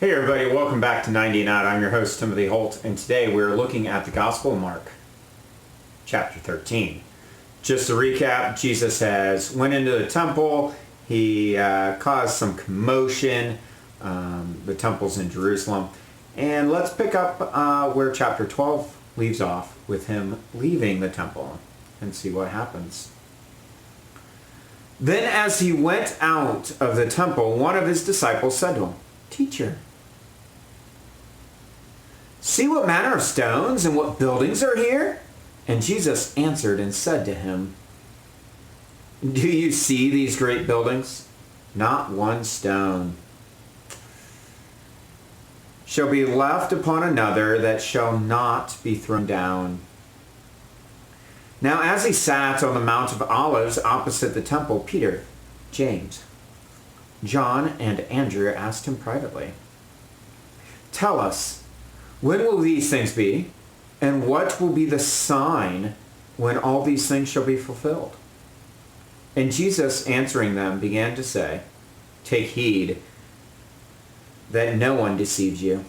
Hey everybody, welcome back to 90 and Out. I'm your host, Timothy Holt, and today we're looking at the Gospel of Mark, chapter 13. Just to recap, Jesus has went into the temple. He caused some commotion. The temple's in Jerusalem. And let's pick up where chapter 12 leaves off with him leaving the temple and see what happens. Then as he went out of the temple, one of his disciples said to him, "Teacher, see what manner of stones and what buildings are here?" And Jesus answered and said to him, "Do you see these great buildings? Not one stone shall be left upon another that shall not be thrown down." Now as he sat on the Mount of Olives opposite the temple, Peter, James, John, and Andrew asked him privately, "Tell us, when will these things be? And what will be the sign when all these things shall be fulfilled?" And Jesus answering them began to say, "Take heed that no one deceives you.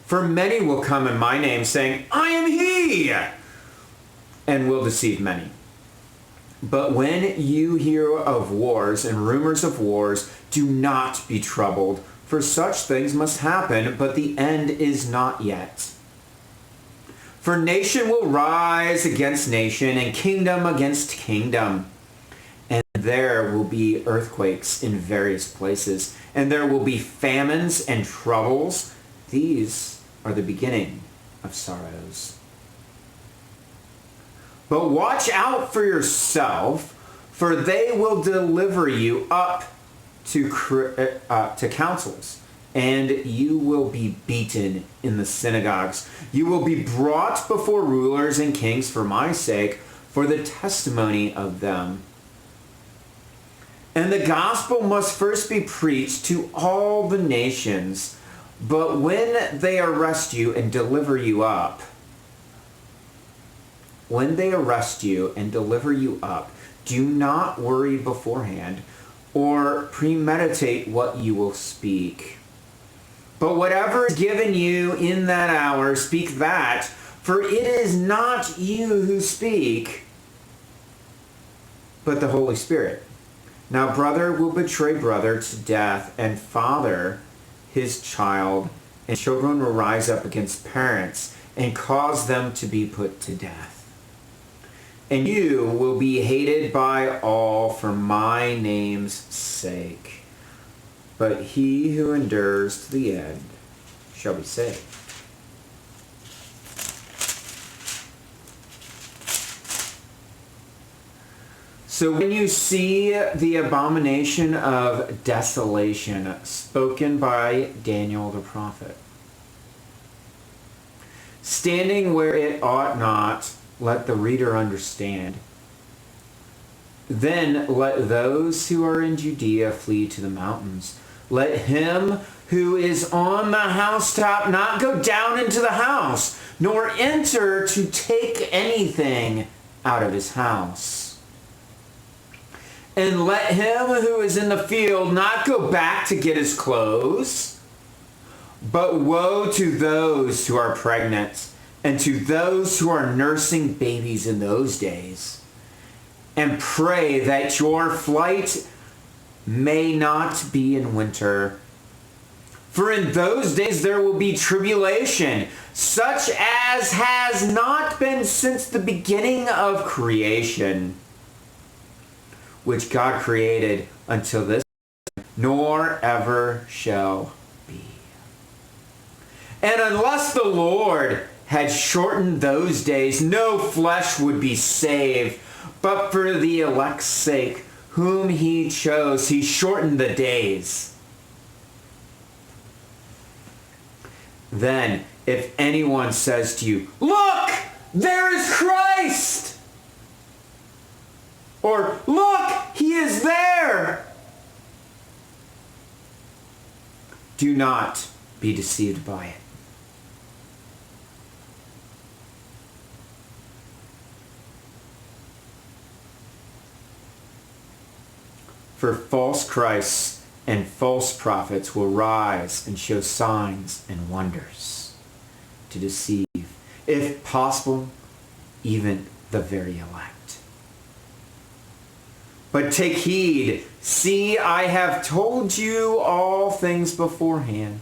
For many will come in my name saying, 'I am he,' and will deceive many. But when you hear of wars and rumors of wars, do not be troubled, for such things must happen, but the end is not yet. For nation will rise against nation, and kingdom against kingdom. And there will be earthquakes in various places, and there will be famines and troubles. These are the beginning of sorrows. But watch out for yourself, for they will deliver you up to councils, and you will be beaten in the synagogues. You will be brought before rulers and kings for my sake, for the testimony of them. And the gospel must first be preached to all the nations. But when they arrest you and deliver you up, do not worry beforehand or premeditate what you will speak. But whatever is given you in that hour, speak that, for it is not you who speak, but the Holy Spirit. Now brother will betray brother to death, and father his child, and children will rise up against parents and cause them to be put to death. And you will be hated by all for my name's sake. But he who endures to the end shall be saved." So when you see the abomination of desolation spoken by Daniel the prophet, standing where it ought not, let the reader understand. Then let those who are in Judea flee to the mountains. Let him who is on the housetop not go down into the house, nor enter to take anything out of his house. And let him who is in the field not go back to get his clothes. But woe to those who are pregnant, and to those who are nursing babies in those days. And pray that your flight may not be in winter. For in those days there will be tribulation, such as has not been since the beginning of creation, which God created until this time, nor ever shall be. And unless the Lord had shortened those days, no flesh would be saved. But for the elect's sake, whom he chose, he shortened the days. Then, if anyone says to you, "Look, there is Christ!" or "Look, he is there!" do not be deceived by it. For false Christs and false prophets will rise and show signs and wonders to deceive, if possible, even the very elect. But take heed, see, I have told you all things beforehand.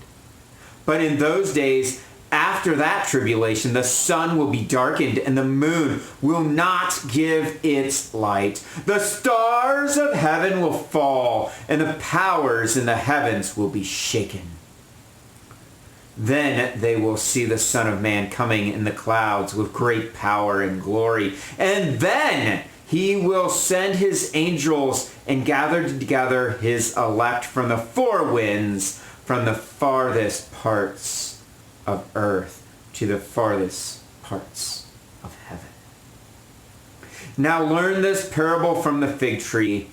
But in those days, after that tribulation, the sun will be darkened and the moon will not give its light. The stars of heaven will fall and the powers in the heavens will be shaken. Then they will see the Son of Man coming in the clouds with great power and glory. And then he will send his angels and gather together his elect from the four winds, from the farthest parts of earth to the farthest parts of heaven. Now learn this parable from the fig tree.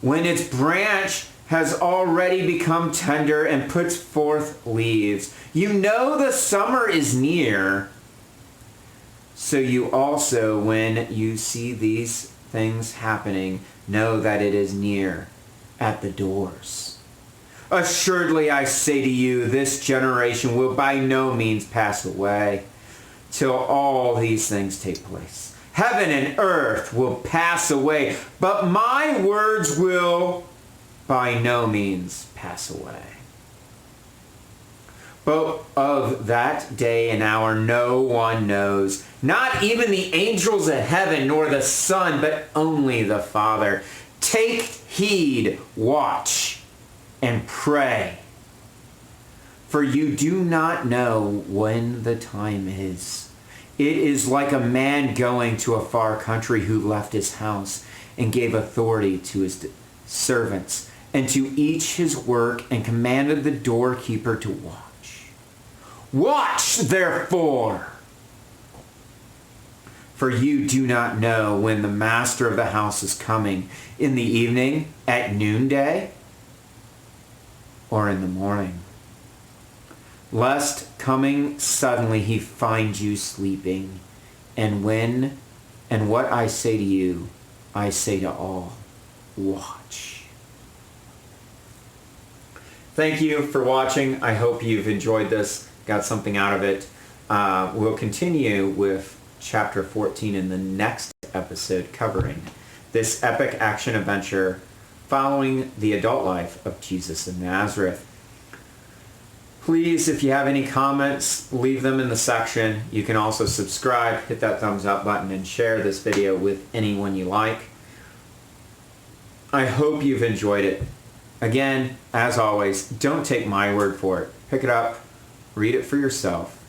When its branch has already become tender and puts forth leaves, you know the summer is near. So you also, when you see these things happening, know that it is near at the doors. Assuredly, I say to you, this generation will by no means pass away till all these things take place. Heaven and earth will pass away, but my words will by no means pass away. But of that day and hour no one knows, not even the angels of heaven, nor the Son, but only the Father. Take heed, watch, and pray, for you do not know when the time is. It is like a man going to a far country who left his house and gave authority to his servants and to each his work and commanded the doorkeeper to watch. Watch, therefore, for you do not know when the master of the house is coming, in the evening, at noonday, or in the morning, lest coming suddenly he find you sleeping. And what I say to you, I say to all, watch. Thank you for watching. I hope you've enjoyed this, got something out of it. We'll continue with chapter 14 in the next episode, covering this epic action adventure following the adult life of Jesus of Nazareth. Please, if you have any comments, leave them in the section. You can also subscribe, hit that thumbs up button, and share this video with anyone you like. I hope you've enjoyed it. Again, as always, don't take my word for it. Pick it up, read it for yourself,